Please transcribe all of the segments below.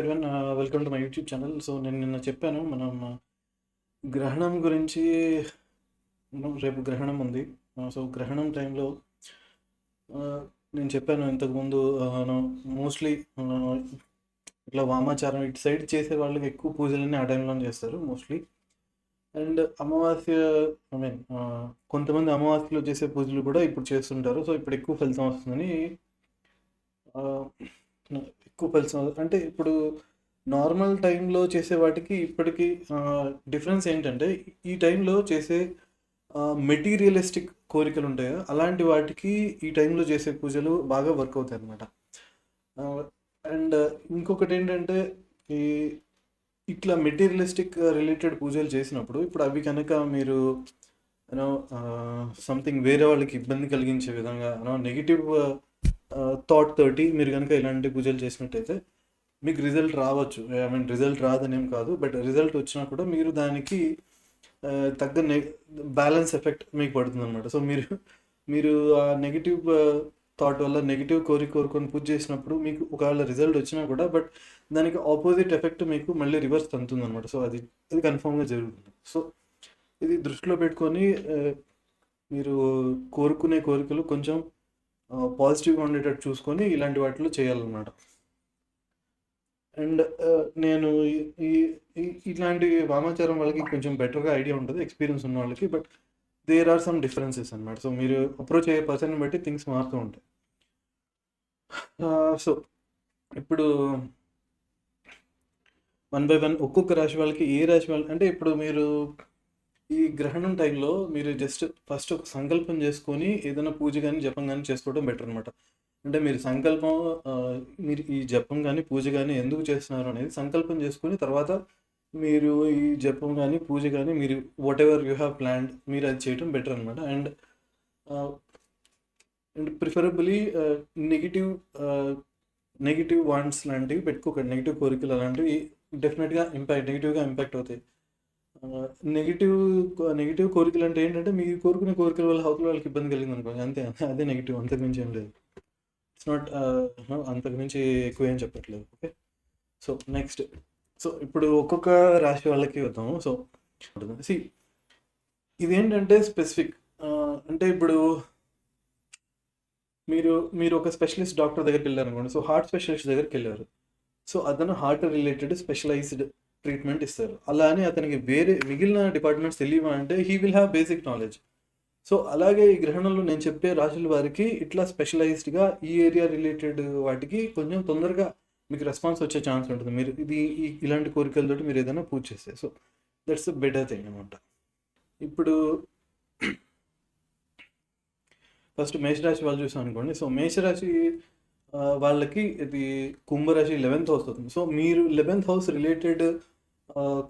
Everyone, welcome to my YouTube channel. So నేను నిన్న చెప్పాను మనం గ్రహణం గురించి. రేపు గ్రహణం ఉంది. సో గ్రహణం టైంలో నేను చెప్పాను ఇంతకుముందు, మోస్ట్లీ ఇట్లా వామాచారం ఇటు సైడ్ చేసే వాళ్ళకి ఎక్కువ పూజలన్నీ ఆ టైంలో చేస్తారు మోస్ట్లీ. అండ్ అమావాస్య, ఐ మీన్ కొంతమంది అమావాస్యలో చేసే పూజలు కూడా ఇప్పుడు చేస్తుంటారు. సో ఇప్పుడు ఎక్కువ ఫలితం వస్తుందని, ఆ, ఎక్కువ ఫలితం అంటే ఇప్పుడు నార్మల్ టైంలో చేసే వాటికి ఇప్పటికీ డిఫరెన్స్ ఏంటంటే, ఈ టైంలో చేసే మెటీరియలిస్టిక్ కోరికలు ఉంటాయో అలాంటి వాటికి ఈ టైంలో చేసే పూజలు బాగా వర్క్ అవుతాయి అన్నమాట. అండ్ ఇంకొకటి ఏంటంటే, ఈ ఇట్లా మెటీరియలిస్టిక్ రిలేటెడ్ పూజలు చేసినప్పుడు ఇప్పుడు అవి కనుక మీరు యూనో సంథింగ్ వేరే వాళ్ళకి ఇబ్బంది కలిగించే విధంగా నెగిటివ్ థాట్ తోటి మీరు కనుక ఇలాంటి పూజలు చేసినట్టయితే మీకు రిజల్ట్ రావచ్చు. ఐ మీన్ రిజల్ట్ రాదనేం కాదు, బట్ రిజల్ట్ వచ్చినా కూడా మీరు దానికి తగ్గ బ్యాలెన్స్ ఎఫెక్ట్ మీకు పడుతుంది అనమాట. సో మీరు ఆ నెగిటివ్ థాట్ వల్ల నెగిటివ్ కోరుకొని పూజ చేసినప్పుడు మీకు ఒకవేళ రిజల్ట్ వచ్చినా కూడా, బట్ దానికి ఆపోజిట్ ఎఫెక్ట్ మీకు మళ్ళీ రివర్స్ తంతుంది అనమాట. సో అది కన్ఫామ్గా జరుగుతుంది. సో ఇది దృష్టిలో పెట్టుకొని మీరు కోరుకునే కోరికలు కొంచెం పాజిటివ్గా ఉండేటట్టు చూసుకొని ఇలాంటి వాటిలో చేయాలన్నమాట. అండ్ నేను ఇట్లాంటి వామాచారం వాళ్ళకి కొంచెం బెటర్గా ఐడియా ఉంటుంది, ఎక్స్పీరియన్స్ ఉన్న వాళ్ళకి. But there are some differences అనమాట. సో మీరు అప్రోచ్ అయ్యే పర్సన్ బట్టి థింగ్స్ మారుతూ ఉంటాయి. సో ఇప్పుడు 1 by 1 ఒక్కొక్క రాశి వాళ్ళకి ఏ రాశి వాళ్ళు అంటే, ఇప్పుడు మీరు ఈ గ్రహణం టైంలో మీరు జస్ట్ ఫస్ట్ ఒక సంకల్పం చేసుకొని ఏదైనా పూజ కానీ జపం కానీ చేసుకోవడం బెటర్ అనమాట. అంటే మీరు సంకల్పం, మీరు ఈ జపం కానీ పూజ కానీ ఎందుకు చేస్తున్నారు అనేది సంకల్పం చేసుకుని తర్వాత మీరు ఈ జపం కానీ పూజ కానీ మీరు what ever you have planned మీరు అది చేయడం బెటర్ అనమాట. అండ్ ప్రిఫరబుల్లీ నెగిటివ్ వాంట్స్ లాంటివి పెట్టుకోకండి. నెగిటివ్ కోరికలు అలాంటివి డెఫినెట్గా నెగిటివ్గా ఇంపాక్ట్ అవుతాయి. నెగిటివ్ కోరికలు అంటే ఏంటంటే, మీరు కోరుకునే కోరికల వల్ల అవతల వాళ్ళకి ఇబ్బంది కలిగింది అనుకోండి, అంతే. అదే నెగిటివ్, అంతకుమించి ఏం లేదు. ఇట్స్ నాట్ అంతకుమించి ఎక్కువ ఏం చెప్పట్లేదు. Okay, so next. సో ఇప్పుడు ఒక్కొక్క రాశి వాళ్ళకి వద్దాము. సో ఇదేంటంటే స్పెసిఫిక్, అంటే ఇప్పుడు మీరు ఒక స్పెషలిస్ట్ డాక్టర్ దగ్గరికి వెళ్ళారు అనుకోండి. సో హార్ట్ స్పెషలిస్ట్ దగ్గరికి వెళ్ళారు. సో అతను హార్ట్ రిలేటెడ్ స్పెషలైజ్డ్ ట్రీట్మెంట్ ఇస్తారు. అలా అని అతనికి వేరే మిగిలిన డిపార్ట్మెంట్స్ తెలియవా అంటే, he will have basic knowledge. So అలాగే ఈ గ్రహణంలో నేను చెప్పే రాశుల వారికి ఇట్లా స్పెషలైజ్డ్గా ఈ ఏరియా రిలేటెడ్ వాటికి కొంచెం తొందరగా మీకు రెస్పాన్స్ వచ్చే ఛాన్స్ ఉంటుంది. మీరు ఇలాంటి కోరికలతోటి మీరు ఏదైనా పూజ చేస్తే, so that's a better thing అనమాట. ఇప్పుడు ఫస్ట్ మేషరాశి వాళ్ళు చూసాం అనుకోండి. సో మేషరాశి వాళ్ళకి ఇది కుంభరాశి 11th హౌస్ అవుతుంది. సో మీరు 11th హౌస్ రిలేటెడ్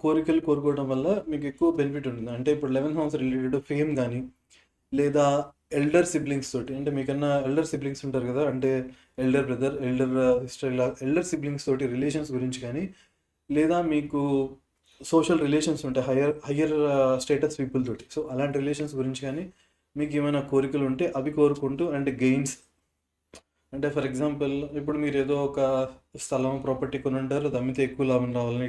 కోరికలు కోరుకోవడం వల్ల మీకు ఎక్కువ బెనిఫిట్ ఉంటుంది. అంటే ఇప్పుడు 11th హౌస్ రిలేటెడ్ ఫేమ్ కానీ, లేదా ఎల్డర్ సిబ్లింగ్స్ తోటి, అంటే మీకన్నా ఎల్డర్ సిబ్లింగ్స్ ఉంటారు కదా, అంటే ఎల్డర్ బ్రదర్, ఎల్డర్ సిస్టర్, ఇలా ఎల్డర్ సిబ్లింగ్స్ తోటి రిలేషన్స్ గురించి కానీ, లేదా మీకు సోషల్ రిలేషన్స్ ఉంటాయి హయ్యర్ స్టేటస్ పీపుల్ తోటి. సో అలాంటి రిలేషన్స్ గురించి కానీ మీకు ఏమైనా కోరికలు ఉంటే అవి కోరుకుంటూ, అంటే గెయిన్స్, అంటే ఫర్ ఎగ్జాంపుల్ ఇప్పుడు మీరు ఏదో ఒక స్థలం ప్రాపర్టీ కొని ఉంటారు, అది అమ్మితే ఎక్కువ లాభం రావాలని,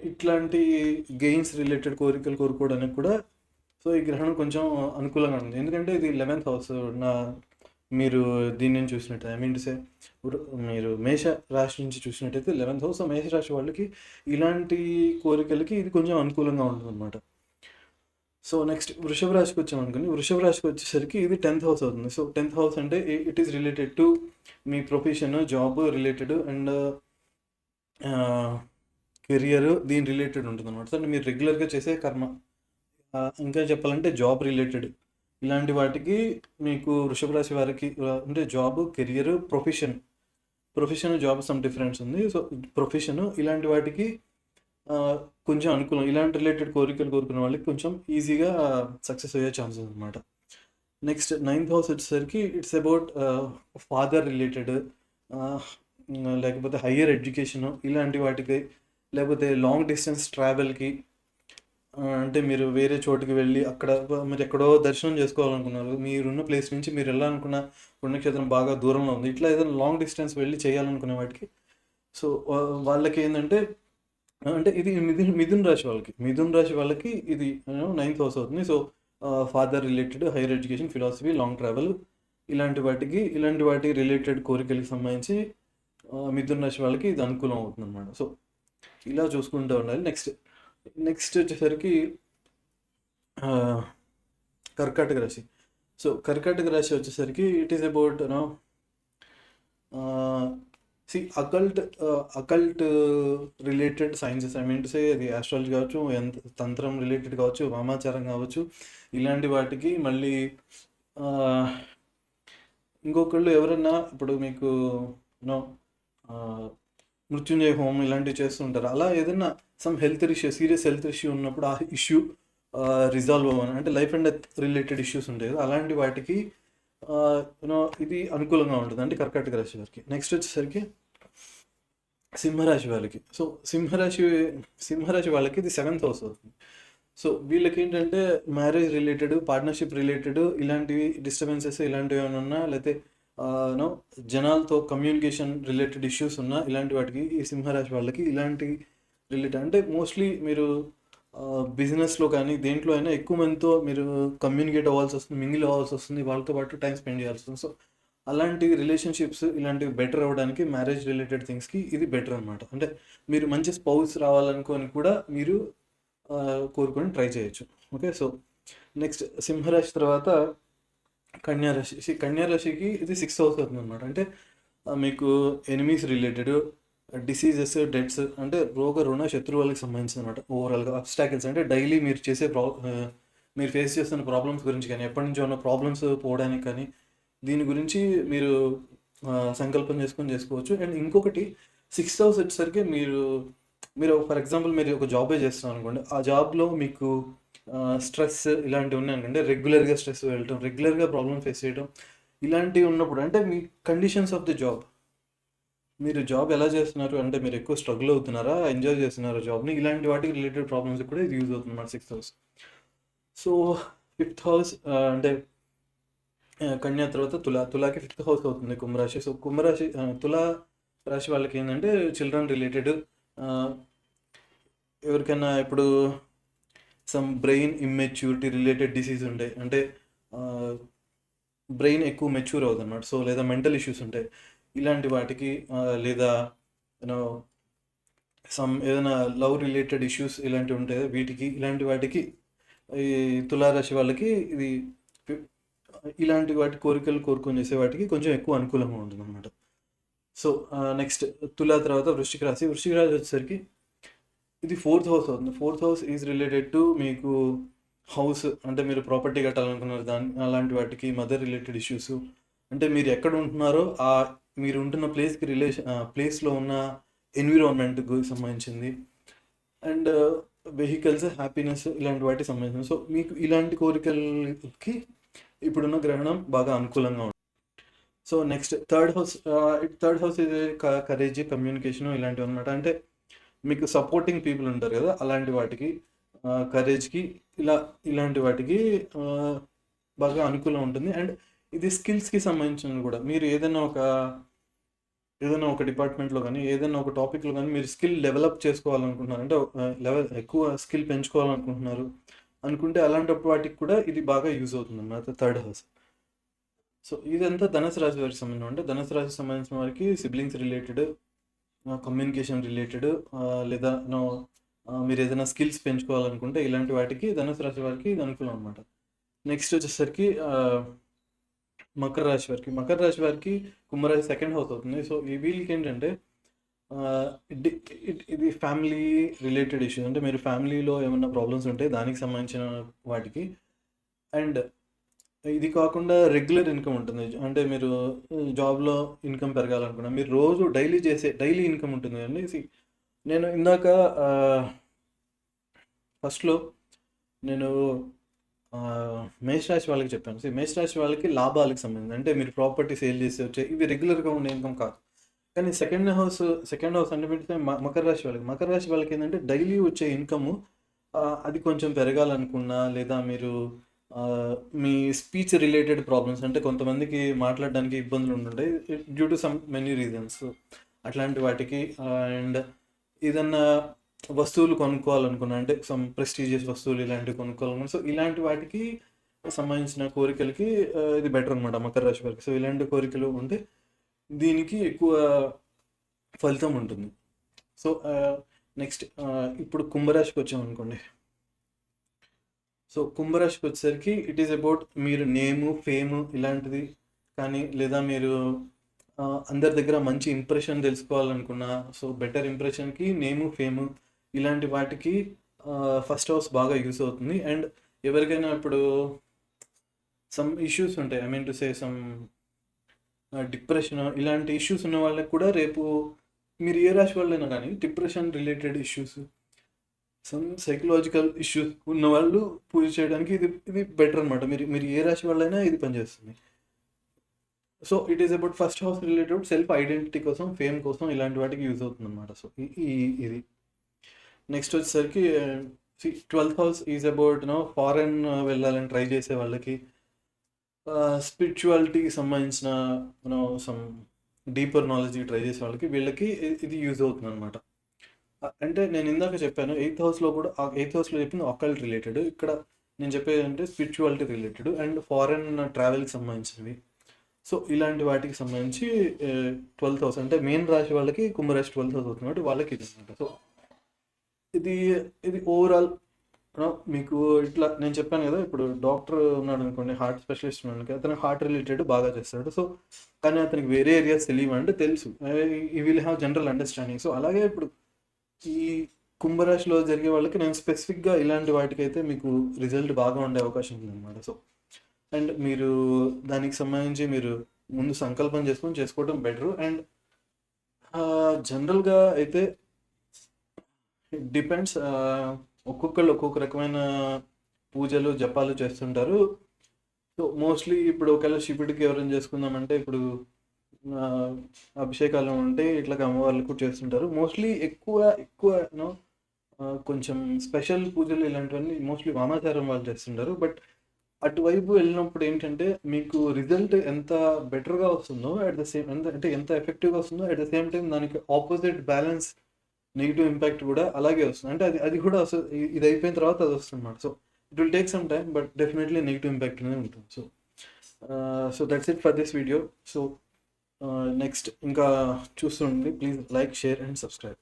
ఇట్లాంటి గెయిన్స్ రిలేటెడ్ కోరికలు కోరుకోవడానికి కూడా సో ఈ గ్రహణం కొంచెం అనుకూలంగా ఉంది. ఎందుకంటే ఇది 11th హౌస్. మీరు దీన్ని చూసినట్టు, ఐ మీన్ టు సే, మీరు మేష రాశి నుంచి చూసినట్టయితే 11th హౌస్. మేష రాశి వాళ్ళకి ఇలాంటి కోరికలకి ఇది కొంచెం అనుకూలంగా ఉంటుంది అనమాట. సో నెక్స్ట్ వృషభ రాశికి వచ్చామనుకోండి. వృషభ రాశికి వచ్చేసరికి ఇది 10th హౌస్ అవుతుంది. సో 10th హౌస్ అంటే it is related to me profession, job related and career, దీని రిలేటెడ్ ఉంటుంది అనమాట. అంటే మీరు రెగ్యులర్గా చేసే కర్మ, ఇంకా చెప్పాలంటే జాబ్ రిలేటెడ్, ఇలాంటి వాటికి మీకు వృషభ రాశి వారికి అంటే job, career, profession job some difference ఉంది. సో ప్రొఫెషన్ ఇలాంటి వాటికి కొంచెం అనుకూలం. ఇలాంటి రిలేటెడ్ కోరికలు కోరుకునే వాళ్ళకి కొంచెం ఈజీగా సక్సెస్ అయ్యే ఛాన్సెస్ అనమాట. నెక్స్ట్ 9th హౌస్ వచ్చేసరికి ఇట్స్ అబౌట్ ఫాదర్ రిలేటెడ్, లేకపోతే హయ్యర్ ఎడ్యుకేషన్, ఇలాంటి వాటికి, లేకపోతే లాంగ్ డిస్టెన్స్ ట్రావెల్కి, అంటే మీరు వేరే చోటుకి వెళ్ళి అక్కడ మీరు ఎక్కడో దర్శనం చేసుకోవాలనుకున్నారు, మీరున్న ప్లేస్ నుంచి మీరు వెళ్ళాలనుకున్న పుణ్యక్షేత్రం బాగా దూరంలో ఉంది, ఇట్లా ఏదైనా లాంగ్ డిస్టెన్స్ వెళ్ళి చేయాలనుకునే వాటికి సో వాళ్ళకి ఏంటంటే అంటే ఇది మిథున్ రాశి వాళ్ళకి ఇది నైన్త్ హౌస్ అవుతుంది. So father related, higher education, philosophy, long travel, ఇలాంటి వాటి రిలేటెడ్ కోరికలకి సంబంధించి మిథున్ రాశి వాళ్ళకి ఇది అనుకూలం అవుతుంది అనమాట. సో ఇలా చూసుకుంటూ ఉండాలి. నెక్స్ట్ వచ్చేసరికి కర్కాటక రాశి. సో కర్కాటక రాశి వచ్చేసరికి it is about occult related sciences. I mean to say అది ఆస్ట్రాలజీ కావచ్చు, తంత్రం రిలేటెడ్ కావచ్చు, వామాచారం కావచ్చు, ఇలాంటి వాటికి మళ్ళీ ఇంకొకళ్ళు ఎవరన్నా ఇప్పుడు మీకు నో మృత్యుంజయ హోమం ఇలాంటివి చేస్తుంటారు. అలా ఏదైనా సీరియస్ హెల్త్ ఇష్యూ ఉన్నప్పుడు ఆ ఇష్యూ రిజాల్వ్ అవ్వని, అంటే life and death related issues ఉంటాయి కదా, అలాంటి వాటికి ఇది అనుకూలంగా ఉంటుంది అంటే కర్కాటక రాశి వారికి. నెక్స్ట్ వచ్చేసరికి సింహరాశి వాళ్ళకి. సో సింహరాశి వాళ్ళకి ఇది 7th హౌస్ అవుతుంది. సో వీళ్ళకి ఏంటంటే మ్యారేజ్ రిలేటెడ్, పార్ట్నర్షిప్ రిలేటెడ్ ఇలాంటివి డిస్టర్బెన్సెస్ ఇలాంటివి ఏమైనా ఉన్నా, లేకపోతే జనాలతో కమ్యూనికేషన్ రిలేటెడ్ ఇష్యూస్ ఉన్నా, ఇలాంటి వాటికి ఈ సింహరాశి వాళ్ళకి ఇలాంటి రిలేటెడ్ అంటే మోస్ట్లీ మీరు బిజినెస్లో కానీ దేంట్లో అయినా ఎక్కువ మందితో మీరు కమ్యూనికేట్ అవ్వాల్సి వస్తుంది, మింగిల్ అవ్వాల్సి వస్తుంది, వాళ్ళతో పాటు టైం స్పెండ్ చేయాల్సి వస్తుంది. సో అలాంటి రిలేషన్షిప్స్ ఇలాంటివి బెటర్ అవ్వడానికి మ్యారేజ్ రిలేటెడ్ థింగ్స్కి ఇది బెటర్ అనమాట. అంటే మీరు మంచి స్పౌస్ రావాలనుకొని కూడా మీరు కోరుకొని ట్రై చేయొచ్చు. ఓకే, సో నెక్స్ట్ సింహరాశి తర్వాత కన్యారాశి. కన్యారాశికి ఇది 6th హౌస్ అవుతుంది అనమాట. అంటే మీకు ఎనిమీస్ రిలేటెడ్, డిసీజెస్, డెత్స్, అంటే రోగ రుణ శత్రువులకు సంబంధించిన అనమాట. ఓవరాల్గా అబ్స్టాకిల్స్ అంటే డైలీ మీరు మీరు ఫేస్ చేస్తున్న ప్రాబ్లమ్స్ గురించి కానీ, ఎప్పటి నుంచో ఉన్న ప్రాబ్లమ్స్ పోవడానికి కానీ, దీని గురించి మీరు సంకల్పం చేసుకోవచ్చు. అండ్ ఇంకొకటి 6th హౌస్ వచ్చేసరికి మీరు ఫర్ ఎగ్జాంపుల్ మీరు ఒక జాబే చేస్తున్నారు అనుకోండి, ఆ జాబ్లో మీకు స్ట్రెస్ ఇలాంటివి ఉన్నాయనుకోండి, రెగ్యులర్గా స్ట్రెస్ వెళ్ళటం, రెగ్యులర్గా ప్రాబ్లమ్ ఫేస్ చేయడం, ఇలాంటివి ఉన్నప్పుడు అంటే మీ కండిషన్స్ ఆఫ్ ది జాబ్, మీరు జాబ్ ఎలా చేస్తున్నారు, అంటే మీరు ఎక్కువ స్ట్రగుల్ అవుతున్నారా, ఎంజాయ్ చేస్తున్నారా జాబ్ని, ఇలాంటి వాటికి రిలేటెడ్ ప్రాబ్లమ్స్ కూడా ఇది యూజ్ అవుతుంది అన్నమాట 6th house. So 5th house అంటే కన్యా తర్వాత తులాకి 5th హౌస్ అవుతుంది కుంభరాశి. సో తులా రాశి వాళ్ళకి ఏంటంటే చిల్డ్రన్ రిలేటెడ్, ఎవరికైనా ఇప్పుడు some brain immaturity related disease ఉంటాయి, అంటే బ్రెయిన్ ఎక్కువ మెచ్యూర్ అవుతుంది అన్నమాట. సో లేదా మెంటల్ ఇష్యూస్ ఉంటాయి, ఇలాంటి వాటికి లేదా ఏదైనా లవ్ రిలేటెడ్ ఇష్యూస్ ఇలాంటివి ఉంటాయి, ఇలాంటి వాటికి ఈ తులారాశి వాళ్ళకి ఇది ఇలాంటి వాటి కోరికలు కోరుకొని చేసే వాటికి కొంచెం ఎక్కువ అనుకూలంగా ఉంటుంది అనమాట. సో నెక్స్ట్ తులా తర్వాత వృశ్చిక రాశి వచ్చేసరికి ఇది 4th హౌస్ అవుతుంది. 4th house is related to మీకు హౌస్, అంటే మీరు ప్రాపర్టీ కట్టాలనుకున్నారు అలాంటి వాటికి, మదర్ రిలేటెడ్ ఇష్యూస్, అంటే మీరు ఎక్కడ ఉంటున్నారో మీరు ఉంటున్న ప్లేస్లో ఉన్న ఎన్విరాన్మెంట్కి సంబంధించింది, అండ్ వెహికల్స్, హ్యాపీనెస్ ఇలాంటి వాటికి సంబంధించింది. సో మీకు ఇలాంటి కోరికలకి ఇప్పుడున్న గ్రహణం బాగా అనుకూలంగా ఉంటుంది. సో నెక్స్ట్ థర్డ్ హౌస్ ఇది కరేజ్, కమ్యూనికేషన్ ఇలాంటివి అనమాట. అంటే మీకు సపోర్టింగ్ పీపుల్ ఉంటారు కదా, అలాంటి వాటికి, కరేజ్కి, ఇలాంటి వాటికి బాగా అనుకూలం ఉంటుంది. అండ్ ఇది స్కిల్స్కి సంబంధించినది కూడా. మీరు ఏదైనా ఒక డిపార్ట్మెంట్లో కానీ, ఏదైనా ఒక టాపిక్లో కానీ మీరు స్కిల్ డెవలప్ చేసుకోవాలనుకుంటున్నారు, అంటే ఎక్కువ స్కిల్ పెంచుకోవాలనుకుంటున్నారు అనుకుంటే, అలాంటి వాటికి కూడా ఇది బాగా యూజ్ అవుతుంది అన్నమాట థర్డ్ హౌస్. సో ఇదంతా ధనుసు రాశి వారికి సంబంధించిన, అంటే ధనుసు రాశికి సంబంధించిన వారికి సిబ్లింగ్స్ రిలేటెడ్, కమ్యూనికేషన్ రిలేటెడ్, లేదా మీరు ఏదైనా స్కిల్స్ పెంచుకోవాలనుకుంటే ఇలాంటి వాటికి ధనుసు రాశి వారికి ఇది అనుకూలం అనమాట. నెక్స్ట్ వచ్చేసరికి మకర రాశి వారికి కుంభరాశి 2nd హౌస్ అవుతుంది. సో ఈ వీళ్ళకి ఏంటంటే ఇది ఫ్యామిలీ రిలేటెడ్ ఇష్యూస్, అంటే మీరు ఫ్యామిలీలో ఏమైనా ప్రాబ్లమ్స్ ఉంటే దానికి సంబంధించిన వాటికి. అండ్ ఇది కాకుండా రెగ్యులర్ ఇన్కమ్ ఉంటుంది, అంటే మీరు జాబ్లో ఇన్కమ్ పెరగాలనుకున్నా, మీరు రోజు డైలీ ఇన్కమ్ ఉంటుంది కదండి. నేను ఇందాక ఫస్ట్లో నేను మేషరాశి వాళ్ళకి చెప్పాను. మేషరాశి వాళ్ళకి లాభాలకు సంబంధించి, అంటే మీరు ప్రాపర్టీ సేల్ చేసి వచ్చే ఇవి రెగ్యులర్గా ఉండే ఇన్కమ్ కాదు. కానీ సెకండ్ హౌస్ అంటే పెడితే మకర రాశి వాళ్ళకి ఏంటంటే డైలీ వచ్చే ఇన్కమ్ అది కొంచెం పెరగాలనుకున్నా, లేదా మీరు మీ స్పీచ్ రిలేటెడ్ ప్రాబ్లమ్స్, అంటే కొంతమందికి మాట్లాడడానికి ఇబ్బందులు ఉంటుంటాయి due to some many reasons. అట్లాంటి వాటికి. అండ్ ఏదన్నా వస్తువులు కొనుక్కోవాలనుకున్నా, అంటే సమ్ ప్రెస్టీజియస్ వస్తువులు ఇలాంటివి కొనుక్కోవాలనుకున్నా, సో ఇలాంటి వాటికి సంబంధించిన కోరికలకి ఇది బెటర్ అనమాట మకర రాశి వారికి. సో ఇలాంటి కోరికలు ఉంటే దీనికి ఎక్కువ ఫలితం ఉంటుంది. సో నెక్స్ట్ ఇప్పుడు కుంభరాశికి వచ్చామనుకోండి. సో కుంభరాశికి వచ్చేసరికి ఇట్ ఈస్ అబౌట్ మీరు నేము, ఫేమ్ ఇలాంటిది కానీ, లేదా మీరు అందరి దగ్గర మంచి ఇంప్రెషన్ తెలుసుకోవాలనుకున్నా, సో బెటర్ ఇంప్రెషన్కి నేము, ఫేము ఇలాంటి వాటికి ఫస్ట్ హౌస్ బాగా యూస్ అవుతుంది. అండ్ ఎవరికైనా ఇప్పుడు సమ్ ఇష్యూస్ ఉంటాయి, I mean to say some depression ఇలాంటి ఇష్యూస్ ఉన్న వాళ్ళకి కూడా రేపు మీరు ఏ రాశి వాళ్ళైనా కానీ depression related issues, some psychological issues ఉన్న వాళ్ళు పూజ చేయడానికి ఇది బెటర్ అనమాట. మీరు ఏ రాశి వాళ్ళైనా ఇది పనిచేస్తుంది. So it is about first house related self identity కోసం, ఫేమ్ కోసం ఇలాంటి వాటికి యూజ్ అవుతుంది అనమాట. సో ఇది నెక్స్ట్ వచ్చేసరికి 12th house is about foreign వెళ్ళాలని ట్రై చేసే వాళ్ళకి, స్పిరిచువాలిటీకి సంబంధించిన సమ్ డీపర్ నాలెడ్జ్కి ట్రై చేసే వాళ్ళకి వీళ్ళకి ఇది యూజ్ అవుతుంది అనమాట. అంటే నేను ఇందాక చెప్పాను 8th హౌస్లో కూడా, 8th హౌస్లో చెప్పింది అకల్ట్ రిలేటెడ్, ఇక్కడ నేను చెప్పేది అంటే స్పిరిచువాలిటీ రిలేటెడ్ అండ్ ఫారెన్ ట్రావెల్కి సంబంధించినవి. సో ఇలాంటి వాటికి సంబంధించి 12th హౌస్ అంటే మెయిన్ రాశి వాళ్ళకి కుంభరాశి 12th హౌస్ అవుతుంది కాబట్టి వాళ్ళకి ఇది అనమాట. సో ఇది ఓవరాల్ మీకు ఇట్లా నేను చెప్పాను కదా, ఇప్పుడు డాక్టర్ ఉన్నాడు అనుకోండి, హార్ట్ స్పెషలిస్ట్ ఉన్నాడు, అతను హార్ట్ రిలేటెడ్ బాగా చేస్తాడు. సో కానీ అతనికి వేరే ఏరియాస్ తెలియవు అంటే తెలుసు, ఈ will have general understanding. So అలాగే ఇప్పుడు ఈ కుంభరాశిలో జరిగే వాళ్ళకి నేను స్పెసిఫిక్గా ఇలాంటి వాటికైతే మీకు రిజల్ట్ బాగా ఉండే అవకాశం ఉంది అనమాట. సో అండ్ మీరు దానికి సంబంధించి మీరు ముందు సంకల్పం చేసుకోవడం బెటర్. అండ్ జనరల్గా అయితే డిపెండ్స్, ఒక్కొక్కళ్ళు ఒక్కొక్క రకమైన పూజలు జపాలు చేస్తుంటారు. సో మోస్ట్లీ ఇప్పుడు ఒకవేళ శివుడికి ఎవరైనా చేసుకుందామంటే ఇప్పుడు అభిషేకాలు ఉంటే ఇట్లా అమ్మవార్లు కూడా చేస్తుంటారు. మోస్ట్లీ ఎక్కువ కొంచెం స్పెషల్ పూజలు ఇలాంటివన్నీ మోస్ట్లీ వామాచారం వాళ్ళు చేస్తుంటారు. బట్ అటువైపు వెళ్ళినప్పుడు ఏంటంటే మీకు రిజల్ట్ ఎంత బెటర్గా వస్తుందో అట్ ద సేమ్ ఎంత ఎఫెక్టివ్గా వస్తుందో అట్ ద సేమ్ టైం దానికి ఆపోజిట్ బ్యాలెన్స్ నెగిటివ్ ఇంపాక్ట్ కూడా అలాగే వస్తుంది. అంటే అది కూడా వస్తుంది, ఇది అయిపోయిన తర్వాత అది వస్తుంది అన్నమాట. So it will take some time but definitely negative impact అనేది ఉంటుంది. So that's it for this video. So next ఇంకా చూస్తుండండి. Please like, share and subscribe.